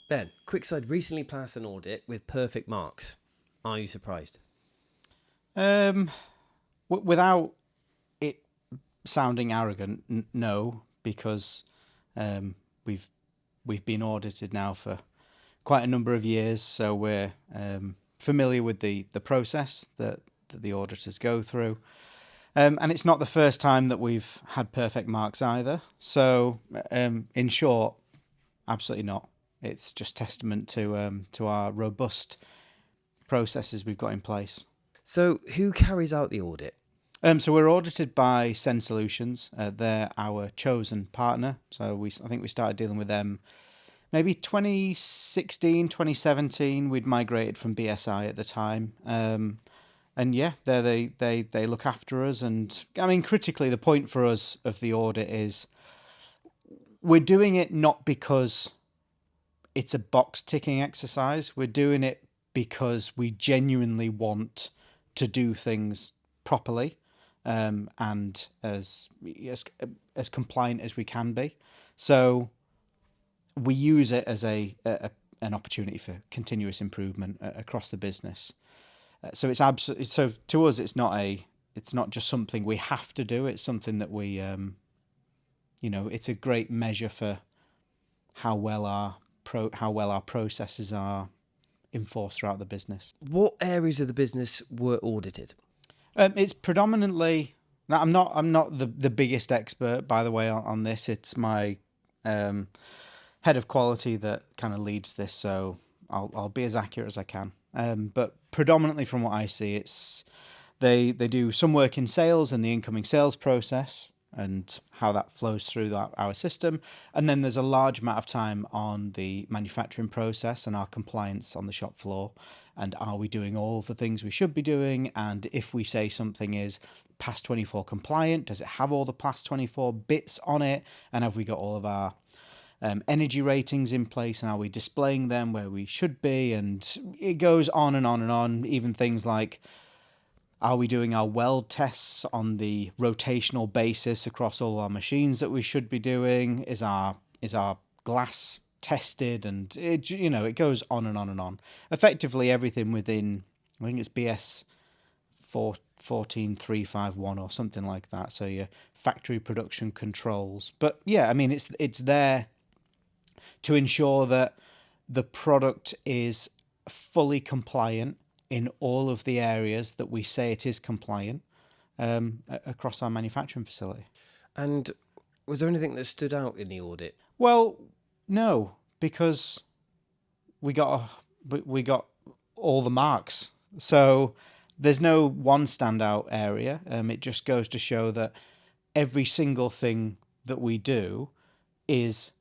Ben, Quickslide recently passed an audit with perfect marks. Are you surprised? Without it sounding arrogant, no, because we've been audited now for quite a number of years, so we're familiar with the process that the auditors go through. And it's not the first time that we've had perfect marks either. So, in short, absolutely not. It's just testament to our robust processes we've got in place. So, who carries out the audit? So we're audited by Send Solutions. They're our chosen partner. So I think we started dealing with them maybe 2016, 2017. We'd migrated from BSI at the time. And yeah, they look after us. And I mean, critically, the point for us of the audit is we're doing it not because it's a box ticking exercise. We're doing it because we genuinely want to do things properly, and as compliant as we can be. So we use it as an opportunity for continuous improvement across the business. So it's absolutely, so to us it's not just something we have to do. It's something that we it's a great measure for how well our processes are enforced throughout the business. What areas of the business were audited? It's predominantly. Now, I'm not the biggest expert, by the way, on this. It's my head of quality that kind of leads this, so I'll be as accurate as I can. But predominantly, from what I see, it's they do some work in sales and the incoming sales process and how that flows through our system, and then there's a large amount of time on the manufacturing process and our compliance on the shop floor. And are we doing all of the things we should be doing? And if we say something is PAS 24 compliant, does it have all the PAS 24 bits on it? And have we got all of our energy ratings in place? And are we displaying them where we should be? And it goes on and on and on. Even things like, are we doing our weld tests on the rotational basis across all our machines that we should be doing? Is our glass tested? And it goes on and on and on. Effectively, everything within, I think it's BS 14351 or something like that. So your factory production controls. But yeah, I mean it's there to ensure that the product is fully compliant in all of the areas that we say it is compliant, across our manufacturing facility. And was there anything that stood out in the audit? Well, no, because we got all the marks. So there's no one standout area. It just goes to show that every single thing that we do is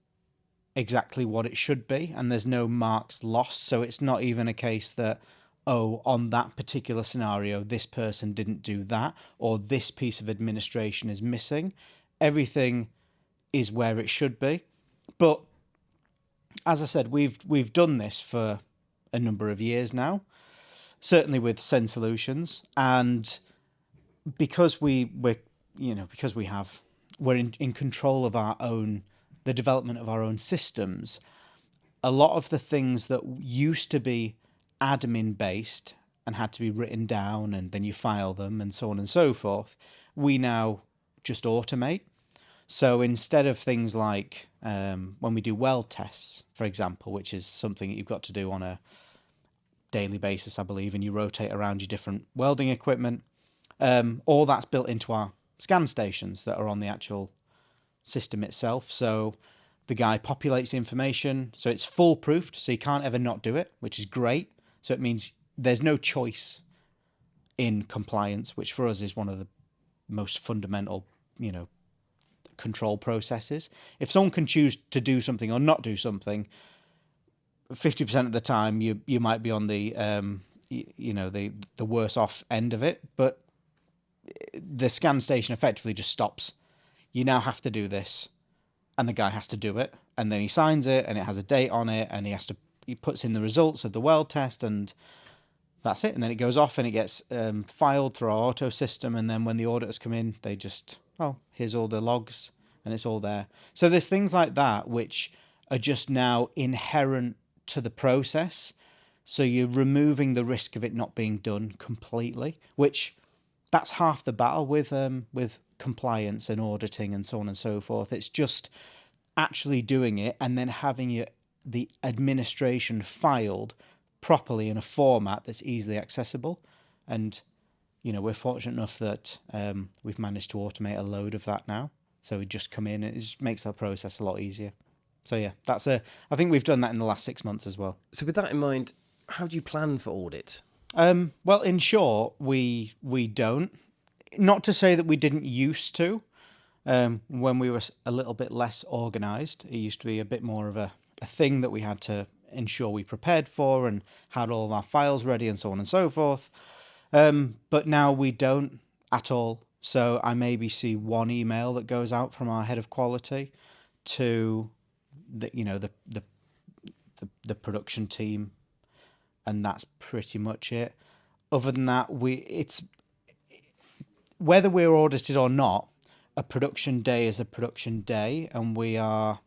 exactly what it should be, and there's no marks lost. So it's not even a case that, oh, on that particular scenario, this person didn't do that, or this piece of administration is missing. Everything is where it should be. But as I said, we've done this for a number of years now, certainly with Send Solutions, and because we're in control of the development of our own systems. A lot of the things that used to be admin based and had to be written down and then you file them and so on and so forth, we now just automate. So instead of things like when we do weld tests, for example, which is something that you've got to do on a daily basis, I believe, and you rotate around your different welding equipment, all that's built into our scan stations that are on the actual system itself. So the guy populates the information, so it's foolproofed, so you can't ever not do it, which is great. So it means there's no choice in compliance, which for us is one of the most fundamental, control processes. If someone can choose to do something or not do something, 50% of the time you might be on the the worse off end of it, but the scan station effectively just stops. You now have to do this, and the guy has to do it, and then he signs it, and it has a date on it, and he puts in the results of the weld test, and that's it. And then it goes off and it gets filed through our auto system, and then when the auditors come in, they just, here's all the logs, and it's all there. So there's things like that which are just now inherent to the process. So you're removing the risk of it not being done completely, which that's half the battle with compliance and auditing and so on and so forth. It's just actually doing it and then having the administration filed properly in a format that's easily accessible. And we're fortunate enough that we've managed to automate a load of that now. So we just come in and it just makes that process a lot easier. So yeah, I think we've done that in the last 6 months as well. So with that in mind, how do you plan for audit? Well, in short, we don't. Not to say that we didn't used to. When we were a little bit less organised, it used to be a bit more of a thing that we had to ensure we prepared for and had all of our files ready and so on and so forth. But now we don't at all. So I maybe see one email that goes out from our head of quality to the production team, and that's pretty much it. Other than that, it's whether we're audited or not, a production day is a production day, and we are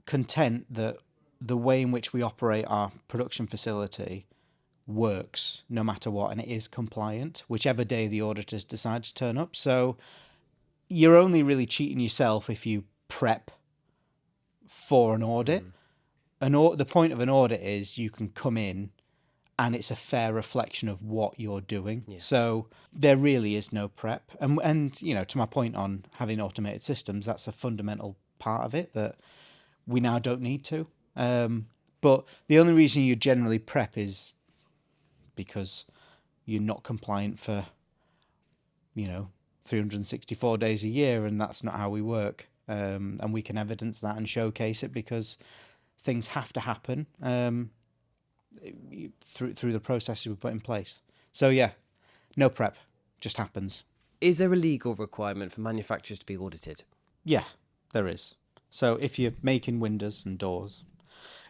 content that the way in which we operate our production facility works no matter what, and it is compliant, whichever day the auditors decide to turn up. So you're only really cheating yourself if you prep for an audit. The point of an audit is you can come in and it's a fair reflection of what you're doing. Yeah. So there really is no prep. And to my point on having automated systems, that's a fundamental part of it that we now don't need to. But the only reason you generally prep is because you're not compliant for, 364 days a year, and that's not how we work. And we can evidence that and showcase it because things have to happen through the processes we put in place. So yeah, no prep, just happens. Is there a legal requirement for manufacturers to be audited? Yeah, there is. So if you're making windows and doors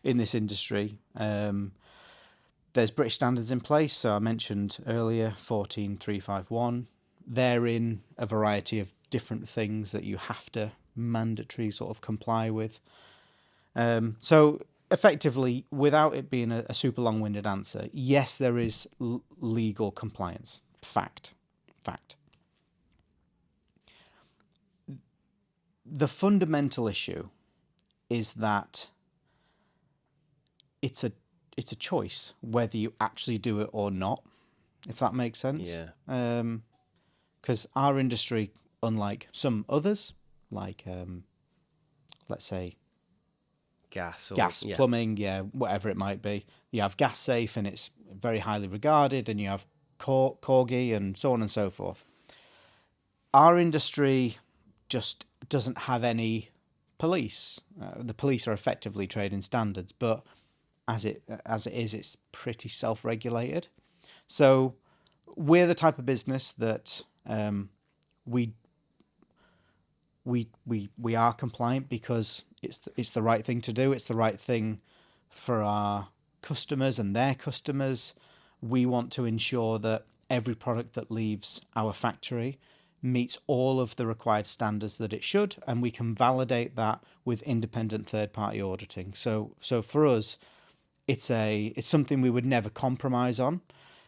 in this industry, there's British standards in place. So I mentioned earlier 14351. They're in a variety of different things that you have to mandatory sort of comply with. So effectively, without it being a super long-winded answer, yes, there is legal compliance. Fact. The fundamental issue is that it's a choice whether you actually do it or not, if that makes sense. Yeah. Because our industry, unlike some others, like let's say gas, plumbing, whatever it might be, you have gas safe and it's very highly regarded, and you have Corgi and so on and so forth. Our industry just doesn't have any police. The police are effectively trading standards, but as it is, it's pretty self-regulated. So we're the type of business that we are compliant because it's the right thing to do. It's the right thing for our customers and their customers. We want to ensure that every product that leaves our factory meets all of the required standards that it should, and we can validate that with independent third-party auditing. So for us, it's something we would never compromise on.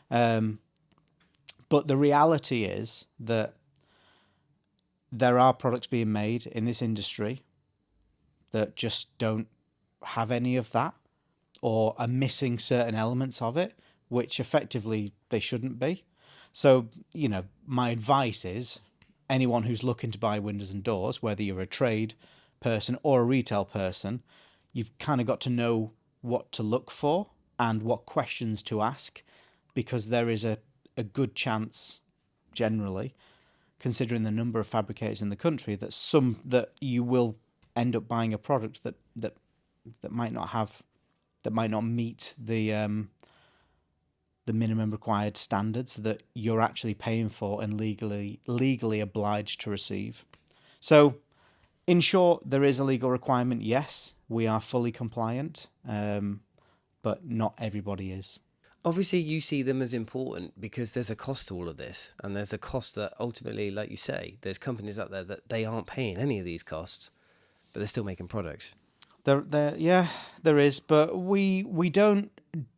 But the reality is that there are products being made in this industry that just don't have any of that, or are missing certain elements of it, which effectively they shouldn't be. So, my advice is anyone who's looking to buy windows and doors, whether you're a trade person or a retail person, you've kind of got to know what to look for and what questions to ask, because there is a good chance, generally, considering the number of fabricators in the country, that you will end up buying a product that might not meet the minimum required standards that you're actually paying for and legally obliged to receive. So, in short, there is a legal requirement. Yes, we are fully compliant, but not everybody is. Obviously, you see them as important because there's a cost to all of this, and there's a cost that ultimately, like you say, there's companies out there that they aren't paying any of these costs, but they're still making products. Yeah, there is, but we don't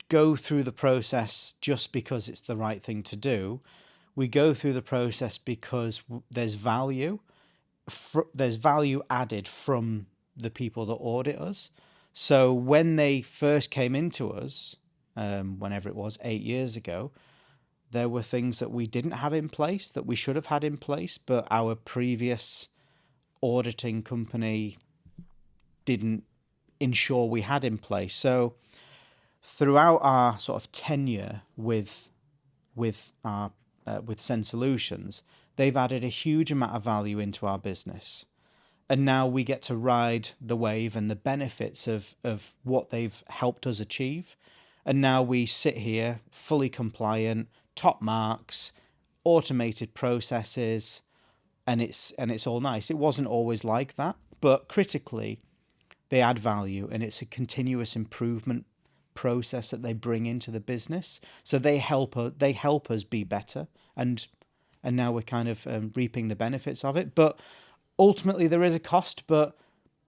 go through the process just because it's the right thing to do. We go through the process because there's value. There's value added from the people that audit us. So when they first came into us, whenever it was 8 years ago, there were things that we didn't have in place that we should have had in place, but our previous auditing company didn't ensure we had in place. So throughout our sort of tenure with our with Send Solutions, they've added a huge amount of value into our business. And now we get to ride the wave and the benefits of what they've helped us achieve. And now we sit here fully compliant, top marks, automated processes, and it's all nice. It wasn't always like that, but critically, they add value, and it's a continuous improvement process that they bring into the business. So they help us be better, and now we're kind of reaping the benefits of it. But ultimately, there is a cost, but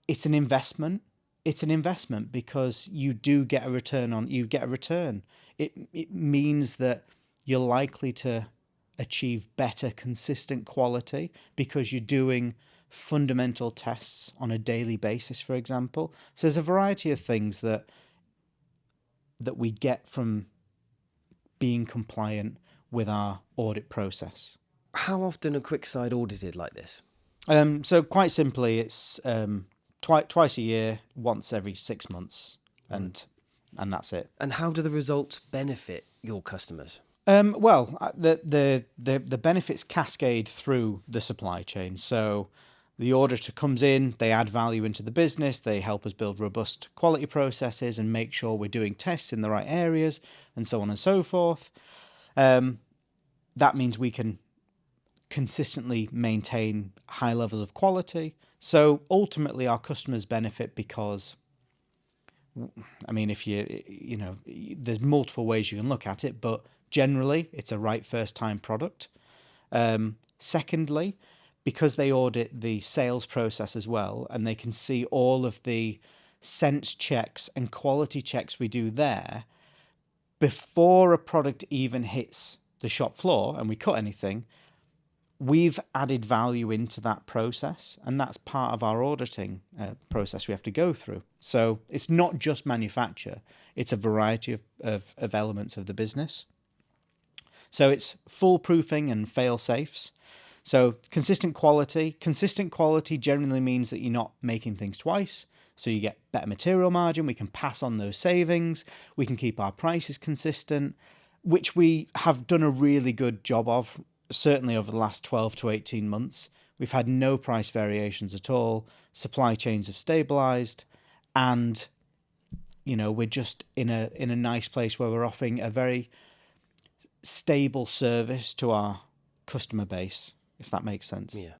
it's an investment. It's an investment because you do get a return on. You get a return. It means that you're likely to achieve better, consistent quality because you're doing fundamental tests on a daily basis, for example. So there's a variety of things that we get from being compliant with our audit process. How often are Quickside audited like this? So quite simply, it's twice a year, once every 6 months, and that's it. And how do the results benefit your customers? Well, the benefits cascade through the supply chain. So the auditor comes in, they add value into the business, they help us build robust quality processes and make sure we're doing tests in the right areas, and so on and so forth. That means we can consistently maintain high levels of quality. So ultimately, our customers benefit because, I mean, if you know, there's multiple ways you can look at it, but generally, it's a right first time product. Secondly, because they audit the sales process as well, and they can see all of the sense checks and quality checks we do there before a product even hits the shop floor and we cut anything, we've added value into that process, and that's part of our auditing process we have to go through. So it's not just manufacture, it's a variety of elements of the business. So it's foolproofing and fail safes. So consistent quality generally means that you're not making things twice. So you get better material margin, we can pass on those savings, we can keep our prices consistent, which we have done a really good job of, certainly over the last 12 to 18 months. We've had no price variations at all, supply chains have stabilized, and you know, we're just in a nice place where we're offering a very stable service to our customer base, if that makes sense. Yeah,